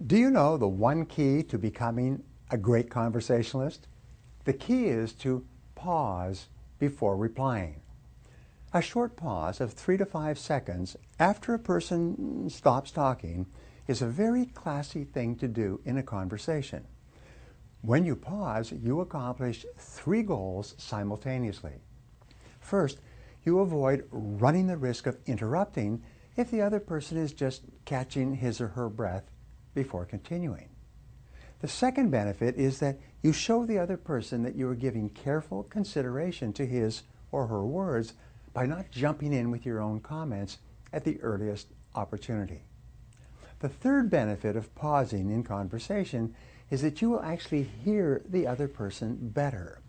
Do you know the one key to becoming a great conversationalist? The key is to pause before replying. A short pause of 3 to 5 seconds after a person stops talking is a very classy thing to do in a conversation. When you pause, you accomplish 3 goals simultaneously. First, you avoid running the risk of interrupting if the other person is just catching his or her breath before continuing. The second benefit is that you show the other person that you are giving careful consideration to his or her words by not jumping in with your own comments at the earliest opportunity. The third benefit of pausing in conversation is that you will actually hear the other person better.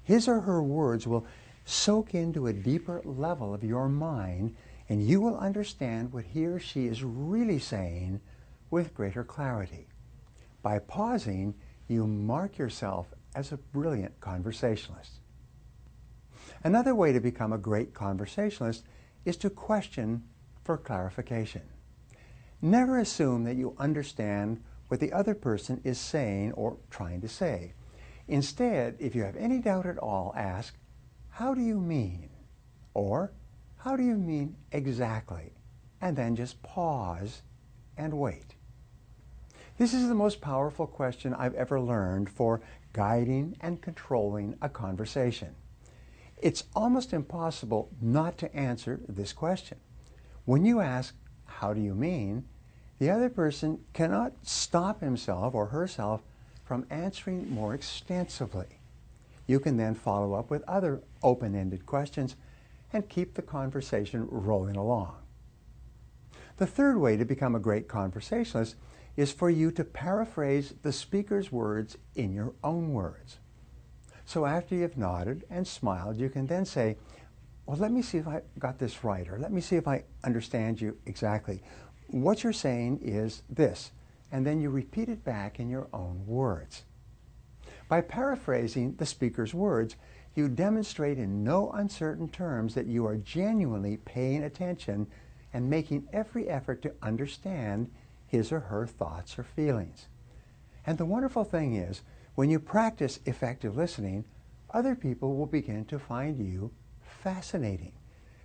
His or her words will soak into a deeper level of your mind, and you will understand what he or she is really saying with greater clarity. By pausing, you mark yourself as a brilliant conversationalist. Another way to become a great conversationalist is to question for clarification. Never assume that you understand what the other person is saying or trying to say. Instead, if you have any doubt at all, ask, "How do you mean?" Or, "How do you mean exactly?" And then just pause and wait. This is the most powerful question I've ever learned for guiding and controlling a conversation. It's almost impossible not to answer this question. When you ask, "How do you mean?" the other person cannot stop himself or herself from answering more extensively. You can then follow up with other open-ended questions and keep the conversation rolling along. The third way to become a great conversationalist is for you to paraphrase the speaker's words in your own words. So after you've nodded and smiled, you can then say, "Well, let me see if I got this right," or "Let me see if I understand you exactly. What you're saying is this," and then you repeat it back in your own words. By paraphrasing the speaker's words, you demonstrate in no uncertain terms that you are genuinely paying attention and making every effort to understand his or her thoughts or feelings. And the wonderful thing is, when you practice effective listening, other people will begin to find you fascinating.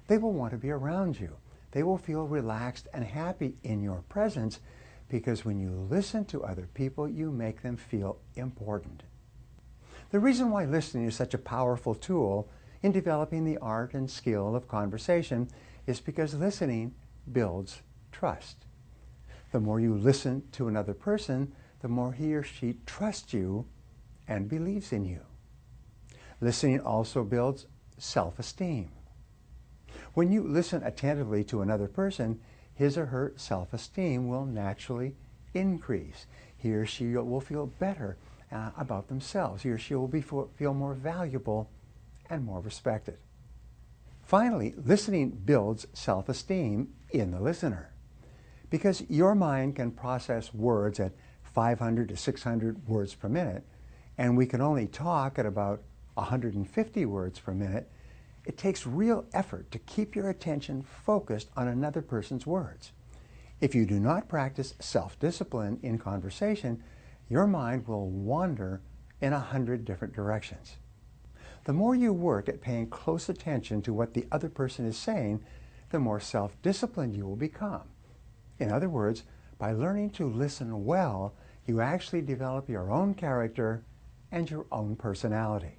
They will want to be around you. They will feel relaxed and happy in your presence because when you listen to other people, you make them feel important. The reason why listening is such a powerful tool in developing the art and skill of conversation is because listening builds trust. The more you listen to another person, the more he or she trusts you and believes in you. Listening also builds self-esteem. When you listen attentively to another person, his or her self-esteem will naturally increase. He or she will feel better about themselves. He or she will feel more valuable and more respected. Finally, listening builds self-esteem in the listener. Because your mind can process words at 500 to 600 words per minute, and we can only talk at about 150 words per minute, it takes real effort to keep your attention focused on another person's words. If you do not practice self-discipline in conversation, your mind will wander in 100 different directions. The more you work at paying close attention to what the other person is saying, the more self-disciplined you will become. In other words, by learning to listen well, you actually develop your own character and your own personality.